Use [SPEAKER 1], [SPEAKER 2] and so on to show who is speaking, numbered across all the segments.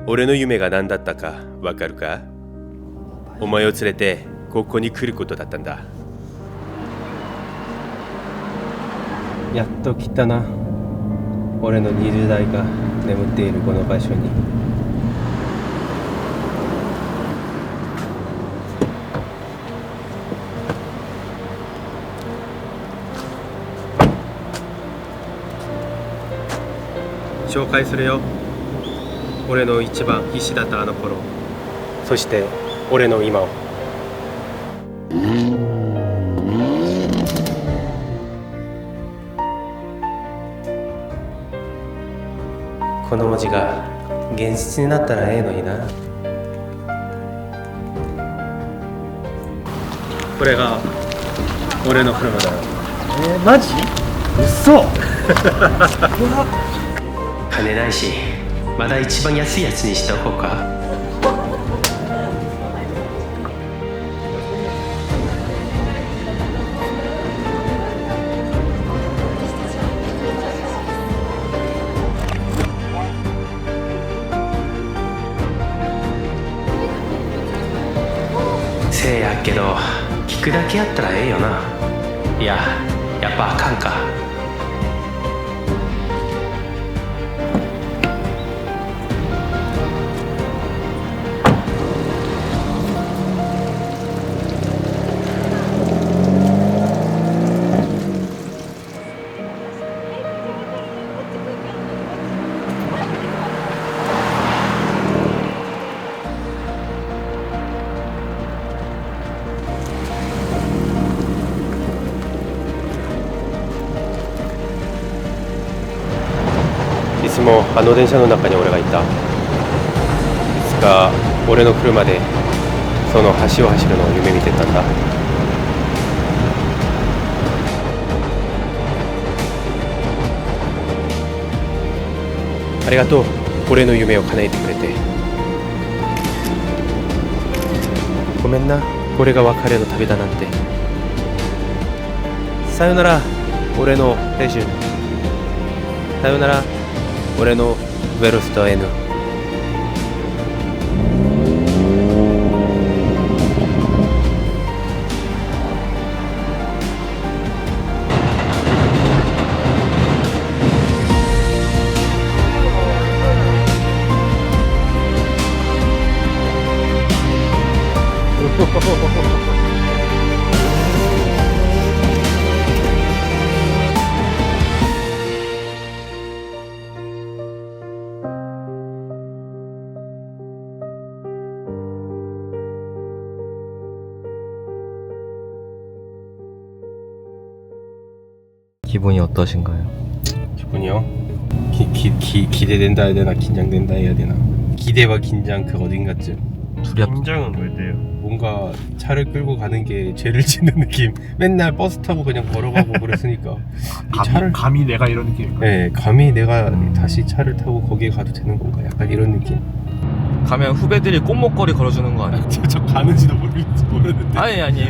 [SPEAKER 1] 俺の夢が何だったかわかるか？お前を連れてここに来ることだったんだ。やっと来たな。俺の20代が眠っているこの場所に。紹介するよ。俺の一番必死だったあの頃、そして俺の今を。この文字が現実になったらええのにな。これが俺の車だよ。
[SPEAKER 2] マジ？嘘。
[SPEAKER 1] 金ないし、まだ一番安いやつにしておこうか。せいやけど聞くだけやったらええよな。いや、やっぱあかんか。いつもあの電車の中に俺がいた。いつか俺の車でその橋を走るのを夢見てたんだ。ありがとう、俺の夢を叶えてくれて。ごめんな、これが別れの旅だなんて。さよなら俺の青春。さよなら俺のベロスト N。
[SPEAKER 2] 기분이 어떠신가요?
[SPEAKER 1] 기분이요? 기대된다 해야 되나 긴장된다 해야 되나. 기대와 긴장 그 어딘가쯤. 긴장은 왜 돼요? 뭔가 차를 끌고 가는 게 죄를 짓는 느낌. 맨날 버스 타고 그냥 걸어가고 그랬으니까
[SPEAKER 3] 감히 내가 이런 느낌일까?
[SPEAKER 1] 네, 감히 내가 다시 차를 타고 거기에 가도 되는 건가? 약간 이런 느낌.
[SPEAKER 2] 가면 후배들이 꽃목걸이 걸어주는 거 아니야?
[SPEAKER 1] 저 가는지도 모르는데.
[SPEAKER 2] 아니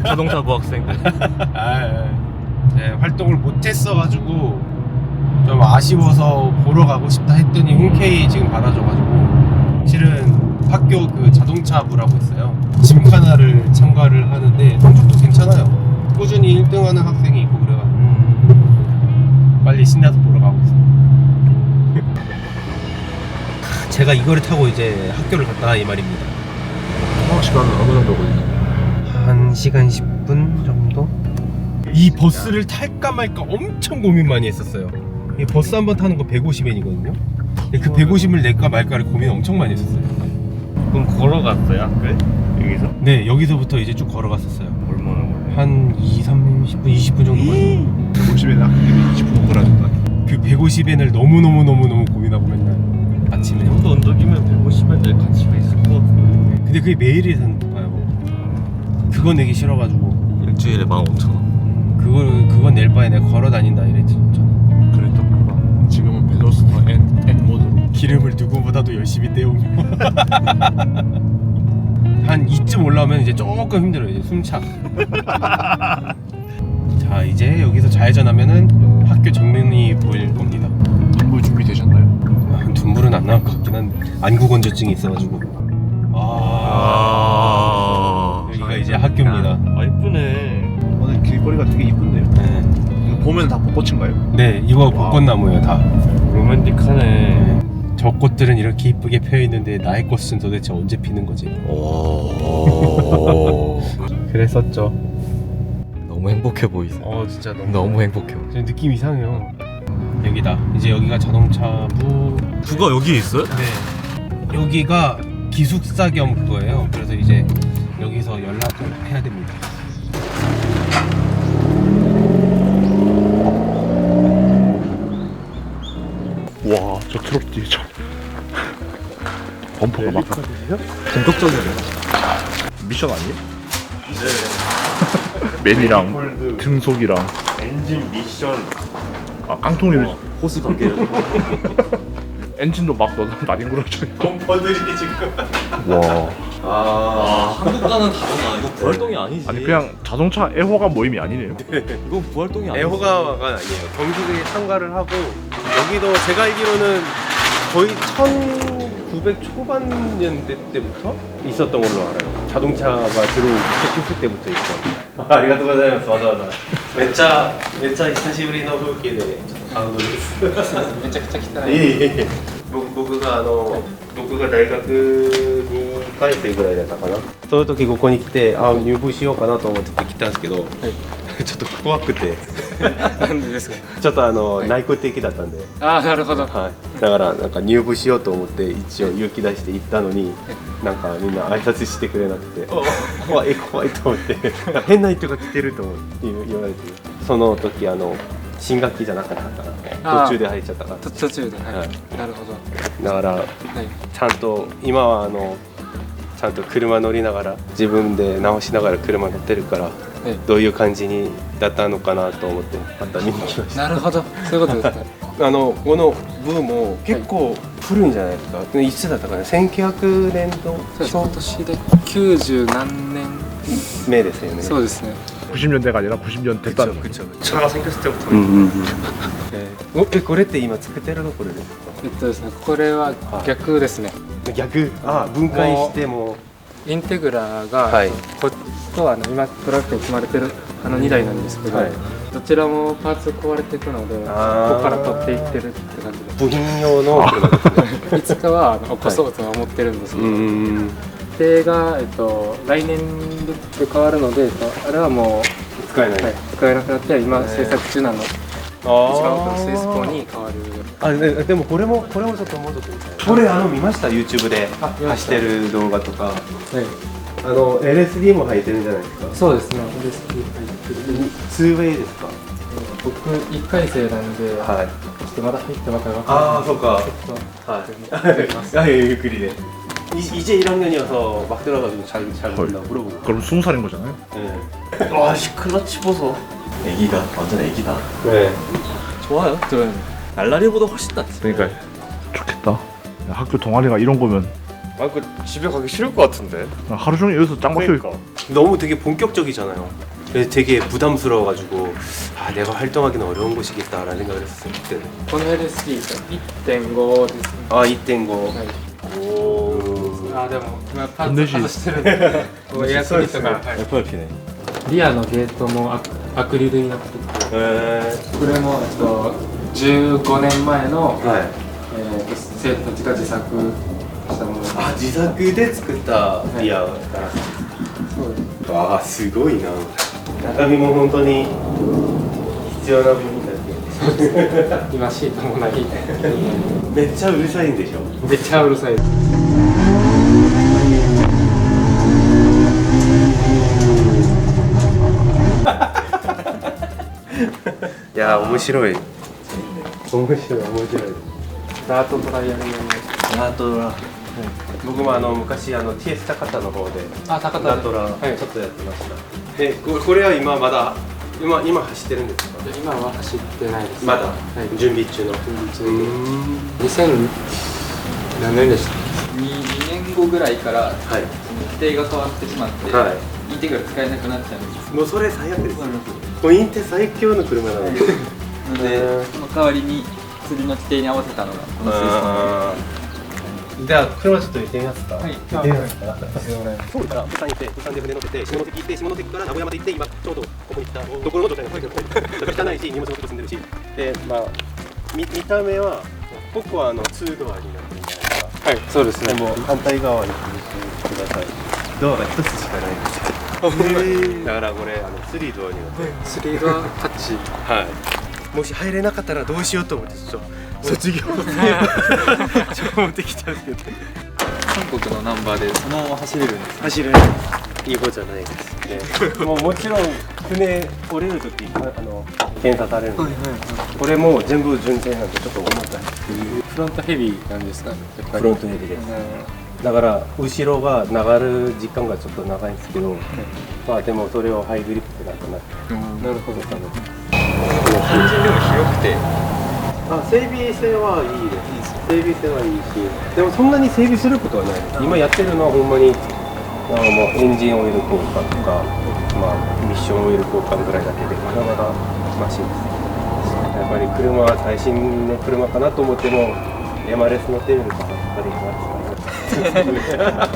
[SPEAKER 2] 자동차 부학생들.
[SPEAKER 1] 네, 활동을 못했어가지고 좀 아쉬워서 보러 가고 싶다 했더니 흔쾌히 지금 받아줘가지고, 실은 학교 그 자동차부라고 있어요. 짐카나를 참가를 하는데 성적도 괜찮아요. 꾸준히 1등하는 학생이 있고 그래가지고 빨리 신나서 보러 가고 있어요. 제가 이거를 타고 이제 학교를 갔다 이 말입니다.
[SPEAKER 3] 시간은 어느 정도 걸리나요?
[SPEAKER 1] 1시간 10분 정도? 이 버스를 탈까 말까 엄청 고민 많이 했었어요. 이 버스 한 번 타는 거 150엔이거든요. 그 150을 낼까 말까를 고민 엄청 많이 했었어요.
[SPEAKER 4] 그럼 걸어갔어요 학교에? 여기서?
[SPEAKER 1] 네, 여기서부터 이제 쭉 걸어갔었어요.
[SPEAKER 4] 얼마나 걸려요?
[SPEAKER 1] 한 30분, 20분 정도 걸려요.
[SPEAKER 3] 150에 학생들이 20분 걸어준다.
[SPEAKER 1] 그 150엔을 너무 고민하고 맨날 아침에.
[SPEAKER 4] 이 정도 언덕이면 150엔 낼 가치가 있을 것 같은데.
[SPEAKER 1] 근데 그게 매일이라는 거예요. 그거 내기 싫어가지고
[SPEAKER 2] 일주일에 15,000원.
[SPEAKER 1] 그건 낼 바에 내가 걸어 다닌다 이랬지. 저는.
[SPEAKER 3] 그랬던 지금은 베로스터 N 모드로
[SPEAKER 1] 기름을 누구보다도 열심히 때우며 한 2쯤 올라오면 이제 조금 힘들어요. 이제 숨차. 자, 이제 여기서 좌회전하면은 학교 정면이 보일 겁니다.
[SPEAKER 3] 둔불 준비 되셨나요?
[SPEAKER 1] 둔불은 안 나올 것 같긴 한데 안구 건조증이 있어가지고. 여기가 이제 학교입니다.
[SPEAKER 4] 아 이쁘네.
[SPEAKER 3] 오늘 길거리가 되게 이쁜데요.
[SPEAKER 1] 네,
[SPEAKER 3] 이거 보면 다 벚꽃인가요?
[SPEAKER 1] 네 이거 벚꽃나무예요 다.
[SPEAKER 4] 로맨틱하네.
[SPEAKER 1] 저 꽃들은 이렇게 이쁘게 피어 있는데 나의 꽃은 도대체 언제 피는 거지? 그랬었죠.
[SPEAKER 2] 너무 행복해 보이세요.
[SPEAKER 1] 진짜
[SPEAKER 2] 너무 행복해.
[SPEAKER 1] 저 느낌 이상해요. 여기다. 이제 여기가 자동차부.
[SPEAKER 2] 그거 여기 있어요?
[SPEAKER 1] 네. 여기가 기숙사 겸 그거예요. 그래서 이제 여기서 연락을 해야 됩니다.
[SPEAKER 3] 와, 저 트럭 뒤에 저 범퍼가 막
[SPEAKER 2] 본격적이네.
[SPEAKER 3] 미션 아니에요? 네. 맨이랑 등속이랑
[SPEAKER 4] 엔진 미션.
[SPEAKER 3] 깡통이를
[SPEAKER 2] 호수 관계를.
[SPEAKER 3] 엔진도 막 나뒹굴어져.
[SPEAKER 1] 범퍼들이 지금.
[SPEAKER 3] 와.
[SPEAKER 2] 한국과는 다르다. 이거 부활동이 아니지.
[SPEAKER 3] 아니 그냥 자동차 애호가 모임이 아니네요.
[SPEAKER 2] 이건 부활동이 아니지.
[SPEAKER 1] 애호가가 아니에요. 경기도에 참가를 하고 여기도 제가 알기로는 거의 1900 초반년대 때부터 있었던 걸로 알아요. 자동차가 들어오기 시작했을 때부터 있어. 아리가또 고자이마스. 와자와자. めっちゃ久しぶりの風景で感動です。
[SPEAKER 5] めちゃくちゃ汚い。
[SPEAKER 1] いえ僕が大学2回生ぐらいだったかな。その時ここに来て入部しようかなと思って来たんですけど、ちょっと怖くて
[SPEAKER 5] なんでですか。
[SPEAKER 1] ちょっと内向的だったんで、
[SPEAKER 5] ああ、なるほど。
[SPEAKER 1] はい、だからなんか入部しようと思って一応勇気出して行ったのに、なんかみんな挨拶してくれなくて怖いと思って変な人が来てると思って言われて、その時新学期じゃなかったから途中で入っちゃったから、
[SPEAKER 5] 途中で、はい
[SPEAKER 1] はい
[SPEAKER 5] なるほど。
[SPEAKER 1] だから
[SPEAKER 5] はい。
[SPEAKER 1] ちゃんと今はちゃんと車乗りながら自分で直しながら車乗ってるから、どういう感じにだったのかなと思ってまた見に来ました。
[SPEAKER 5] なるほど。そういうことですね。
[SPEAKER 1] この部も結構古いんじゃないですか。いつだったかね。1900年度
[SPEAKER 5] そうです。今年で90何年。
[SPEAKER 1] 目ですよね。
[SPEAKER 5] そうですね。
[SPEAKER 3] 90년대가 아니라 90년 됐다는 거.
[SPEAKER 4] 차가 생겼을 때부터.
[SPEAKER 1] これって今作ってるのこれですか。
[SPEAKER 5] ですね。これは逆ですね。
[SPEAKER 1] 逆。分解しても。
[SPEAKER 5] インテグラが、
[SPEAKER 1] はい。
[SPEAKER 5] こっちと今トラックに積まれてる2台なんですけど、
[SPEAKER 1] はい
[SPEAKER 5] どちらもパーツ壊れていくので、ここから取っていってるって感じです。
[SPEAKER 1] 部品用の車ですね。
[SPEAKER 5] いつかは起こそうとは思ってるんですけど、
[SPEAKER 1] うん。
[SPEAKER 5] 定が、来年で変わるので、あれはもう、
[SPEAKER 1] 使えない。
[SPEAKER 5] 使えなくなって今制作中なの。一番奥のスイス港に変わる。
[SPEAKER 1] でもこれもちょっと戻ってみたい。これ見ました YouTube で走ってる動画とか。LSD も入ってるんじゃないですか。
[SPEAKER 5] そうですね。
[SPEAKER 1] 2ウェイですか。
[SPEAKER 5] 僕1回生なんで、
[SPEAKER 1] はい。
[SPEAKER 5] ちょっとまだ入ってばかりわからない。
[SPEAKER 1] そうか。はい。ゆっくりで. 이제 1학년이어서 막 들어가지고 잘 모른다 물어보고.
[SPEAKER 3] 그럼 20살인 거잖아요.
[SPEAKER 1] 네.
[SPEAKER 4] 와 시클러치 보소. 애기가 완전 애기다.
[SPEAKER 1] 네.
[SPEAKER 2] 좋아요. 저는 날라리보다 훨씬 낫지.
[SPEAKER 3] 그러니까 좋겠다. 야, 학교 동아리가 이런 거면
[SPEAKER 4] 그 집에 가기 싫을 것 같은데.
[SPEAKER 3] 나 하루 종일 여기서 짱 박혀 있고.
[SPEAKER 1] 너무 되게 본격적이잖아요. 그래서 되게 부담스러워가지고 내가 활동하기는 어려운 곳이겠다라는 생각을 했었어요 그때는.
[SPEAKER 5] この LSD 1.5ですね。
[SPEAKER 1] 1.5.
[SPEAKER 5] はい。
[SPEAKER 1] 오.
[SPEAKER 5] でも今パーツ外してるんで、こうエアコンとか、
[SPEAKER 2] FRP네.
[SPEAKER 5] リアのゲートもアクリルになってて、これも15年前の、生徒たちが自作したものです。
[SPEAKER 1] 自作で作ったリアから。
[SPEAKER 5] そうです。
[SPEAKER 1] わあすごいな。中身も本当に必要な部品だけ。
[SPEAKER 5] 今シートもない。
[SPEAKER 1] めっちゃうるさいんでしょ。
[SPEAKER 5] めっちゃうるさいです。
[SPEAKER 1] いや面白い。面白い。
[SPEAKER 5] ダートドライヤーのように。
[SPEAKER 1] ダートドラ。僕も昔TS 高田の方で
[SPEAKER 5] 高田
[SPEAKER 1] ダートラちょっとやってました。これは今まだ今走ってるんですか。
[SPEAKER 5] 今は走ってないです。
[SPEAKER 1] まだ準備中の。
[SPEAKER 5] 2000何年でした。
[SPEAKER 6] 2年後ぐらいから
[SPEAKER 1] はい。
[SPEAKER 6] 日程が変わってしまって、
[SPEAKER 1] はい。
[SPEAKER 6] インテグラ使えなくなっちゃうんです。
[SPEAKER 1] もうそれ最悪です。ポイント最強の車なので。
[SPEAKER 6] なので、その代わりに釣りの規定に合わせたのがこのスイスの
[SPEAKER 1] じゃあ車ちょっと行ってみますか。
[SPEAKER 5] はい
[SPEAKER 1] 行ってみますか。ソウルから釜山行って釜山で船乗ってて下関行って下関から名古屋まで行って今ちょうどここに来たところの状態なんですけど汚いし荷物もちょっと積んでるしでまあ見た目はここは2ドアになってるんじゃないですか。
[SPEAKER 5] はい、そうですね。
[SPEAKER 1] でも反対側に見てください。ドアが1つしかないんですよ。だからこれ3ドアになってる。
[SPEAKER 5] スリードアタッチ。
[SPEAKER 1] はい。もし入れなかったらどうしようと思ってちょっと卒業でちょっと持ってきたんですけど
[SPEAKER 6] 韓国のナンバーでそのまま走れるんです
[SPEAKER 1] 走れないいい子じゃないですね。もちろん船降りるとき検査されるんで、これも全部純正なんでちょっと重たい。
[SPEAKER 5] フロントヘビーなんですかね。
[SPEAKER 1] フロントヘビです。だから後ろが流る時間がちょっと長いんですけど、まあでもそれをハイグリップでなんとなく
[SPEAKER 5] なるほど。
[SPEAKER 6] 単純でも広くて
[SPEAKER 1] 整備性はいいです。整備性はいいし、でもそんなに整備することはないです。今やってるのはほんまにもうエンジンオイル交換とか、まあミッションオイル交換ぐらいだけでまだまだマシンです。やっぱり車は最新の車かなと思っても MRS 乗ってみるとやっぱり MRS か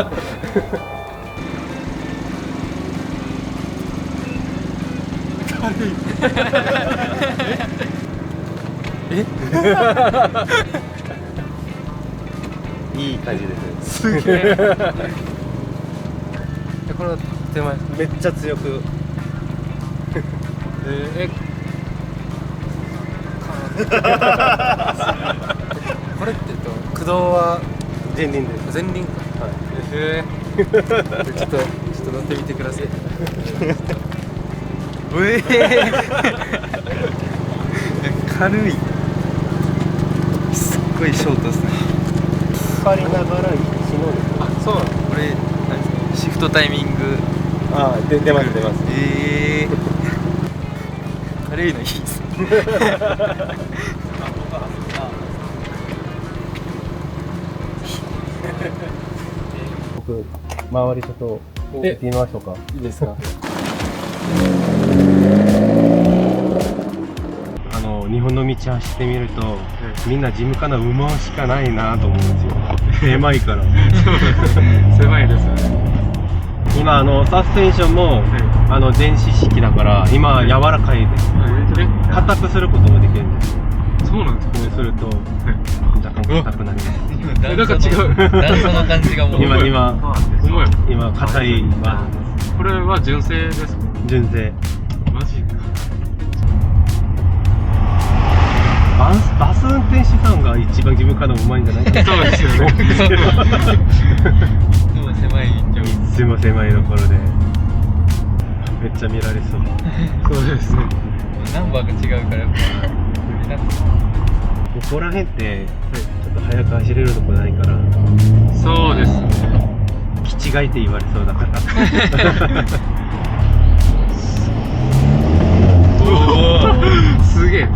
[SPEAKER 1] な。いい感じです。すげえ。この手前めっちゃ強く。
[SPEAKER 5] これって
[SPEAKER 1] 駆動は前輪です。
[SPEAKER 5] 前輪か。ちょっと乗ってみてください。
[SPEAKER 4] 軽い。すっごいショートですね。
[SPEAKER 1] 光りながら一の。
[SPEAKER 5] あ、そうなの。
[SPEAKER 4] これ何ですか？シフトタイミング。
[SPEAKER 1] 出ます出ます。
[SPEAKER 4] 軽いのいいですね。
[SPEAKER 1] 僕周りちょっと行ってみましょうか。
[SPEAKER 5] いいですか。
[SPEAKER 1] 日本の道走ってみると、みんな地務課の馬しかないなと思うんですよ。狭いから。
[SPEAKER 5] 狭いですね。
[SPEAKER 1] 今サスペンションも、電子式だから今柔らかいです。硬くすることもできるんです。
[SPEAKER 5] そうなんですか。
[SPEAKER 1] こうすると若干硬くなります。
[SPEAKER 5] なんか違う。
[SPEAKER 6] 段差の感じがもう
[SPEAKER 1] 今硬いバージョンです。
[SPEAKER 5] これは純正ですか？
[SPEAKER 1] 純正。
[SPEAKER 5] マジか。
[SPEAKER 1] バス運転手さんが一番自分からうまいんじゃないかな。
[SPEAKER 5] そうですよね。
[SPEAKER 6] でも狭い状況。
[SPEAKER 1] いつも狭いところでめっちゃ見られそう。
[SPEAKER 5] そうですね。
[SPEAKER 6] ナンバーが違うからやっぱ
[SPEAKER 1] ここら辺ってちょっと速く走れるとこないから
[SPEAKER 5] そうですね。
[SPEAKER 1] 気違いって言われそうだから。
[SPEAKER 5] すげえ。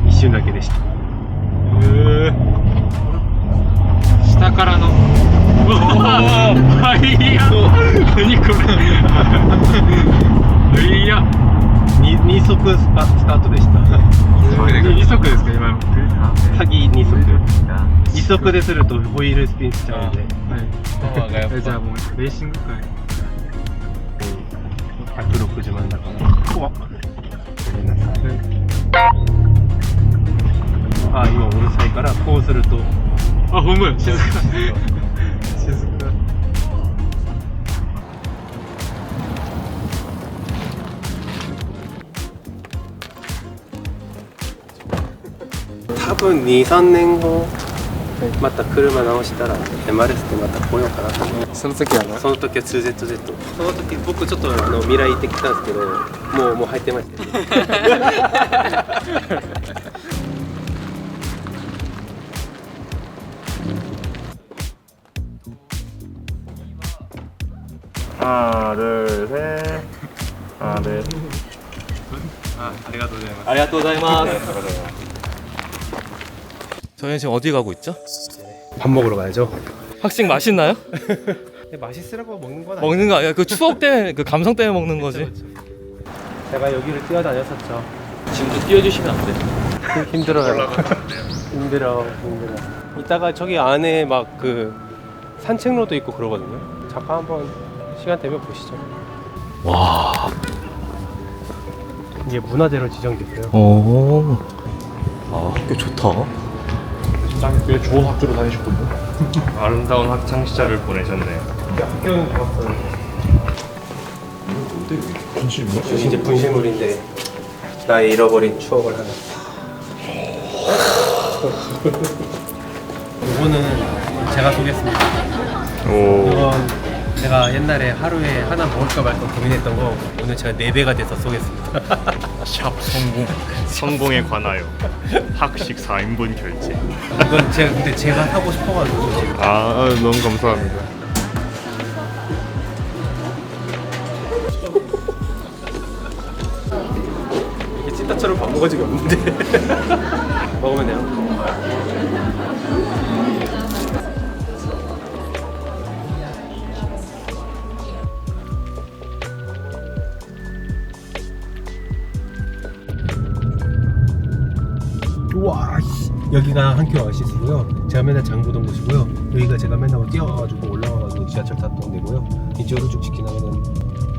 [SPEAKER 1] 一瞬だけでした。
[SPEAKER 5] 下からの。いや。何これ。いや。
[SPEAKER 1] 二速スタートでした。
[SPEAKER 5] 二速ですか今の。
[SPEAKER 1] 先二速。一速でするとホイールスピンしちゃうんで。
[SPEAKER 6] パワーがやっぱ
[SPEAKER 5] じゃあもうレーシングかい。
[SPEAKER 1] 160万だから。怖っ。ごめんなさい。今うるさいからこうすると。
[SPEAKER 5] あ、ほんまや。静か。静か。
[SPEAKER 1] 多分2、3年後また車直したら MRS ってまた来ようかなと思う。
[SPEAKER 5] その時はな。
[SPEAKER 1] その時は 2ZZ。その時僕ちょっと未来行ってきたんですけどもう入ってましたね。
[SPEAKER 3] ありがとうございます。
[SPEAKER 2] ありがとうございます저희는 지금 어디 가고 있죠?
[SPEAKER 1] 밥 먹으러 가야죠.
[SPEAKER 2] 학식 맛있나요?
[SPEAKER 1] 맛있으라고 먹는 건 아니에요.
[SPEAKER 2] 먹는 거 아니야? 그 추억 때문에 그 감성 때문에 먹는 거지.
[SPEAKER 1] 제가 여기를 뛰어다녔었죠.
[SPEAKER 2] 지금도 띄워주시면 안 돼?
[SPEAKER 1] 힘들어요. 힘들어. 이따가 저기 안에 막 그 산책로도 있고 그러거든요. 잠깐 한번 시간 되면 보시죠.
[SPEAKER 2] 와.
[SPEAKER 1] 이게 문화재로 지정됐어요.
[SPEAKER 2] 오. 아, 학교 좋다.
[SPEAKER 3] 꽤 좋은 학교로 다니셨군요.
[SPEAKER 4] 아름다운 학창 시절을 보내셨네요.
[SPEAKER 1] 학교는 좋았어요.
[SPEAKER 3] 분실이요?
[SPEAKER 1] 이제 분실물인데 나의 잃어버린 추억을 하나. 이거는 제가 쏘겠습니다. 이건 제가 옛날에 하루에 하나 먹을까 말까 고민했던 거 오늘 제가 4배가 돼서 쏘겠습니다.
[SPEAKER 4] 샵 성공. 성공에 관하여 학식 4인분 결제.
[SPEAKER 1] 이건 제가 근데 제가 사고 싶어가지고 지금.
[SPEAKER 4] 아, 너무 감사합니다.
[SPEAKER 1] 이게 찐따처럼 밥 먹은 적이 없는데. 먹으면 돼요. 우와, 여기가 한큐 어시스고요. 제가 맨날 장보던 곳이고요. 여기가 제가 맨날 뛰어가지고 올라와가지고 지하철 탔던 데고요. 이쪽으로 쭉 직진하면은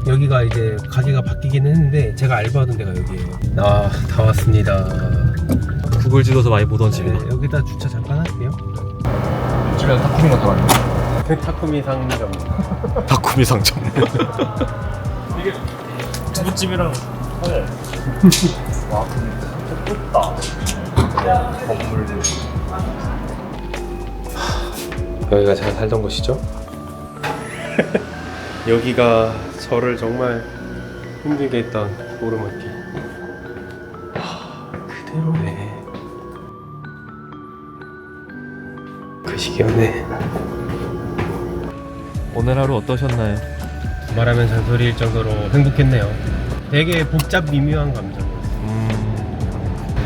[SPEAKER 1] 여기가 이제 가게가 바뀌긴 했는데 제가 알바하던 데가 여기예요. 아, 다 왔습니다.
[SPEAKER 2] 구글 지도에서 많이 보던
[SPEAKER 1] 네,
[SPEAKER 2] 집이네.
[SPEAKER 1] 여기다 주차 잠깐 할게요.
[SPEAKER 3] 집에 타쿠미가 들어가요.
[SPEAKER 1] 타쿠미 상점.
[SPEAKER 2] 다쿠미 상점.
[SPEAKER 4] 두부집이랑
[SPEAKER 3] 와, 근데 좋다. 건물들.
[SPEAKER 1] 여기가 제가 살던 곳이죠. 여기가 저를 정말 힘들게 했던 오르막길. 그대로네. 그 시기였네.
[SPEAKER 2] 오늘 하루 어떠셨나요?
[SPEAKER 1] 말하면 잔소리일 정도로 행복했네요. 되게 복잡 미묘한 감정.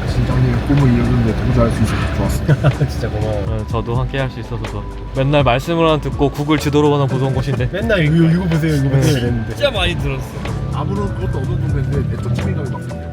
[SPEAKER 3] 진장님의 꿈을 이루는데 도전할 수 있어서 좋았어요.
[SPEAKER 1] 진짜 고마워.
[SPEAKER 2] 저도 함께 할 수 있어서 좋아. 맨날 말씀을 듣고 구글 지도로만 보던 곳인데.
[SPEAKER 1] 맨날 이거 보세요, 이거 보세요 이랬는데.
[SPEAKER 2] 진짜 많이 들었어.
[SPEAKER 3] 아무런 것도 없는 동네인데 내적 친밀감이 막 생겨요.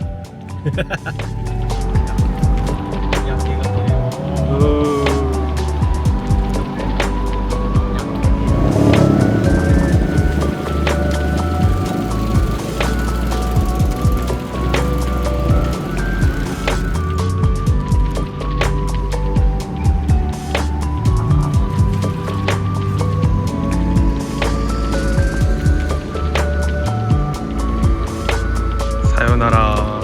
[SPEAKER 1] 사요나라.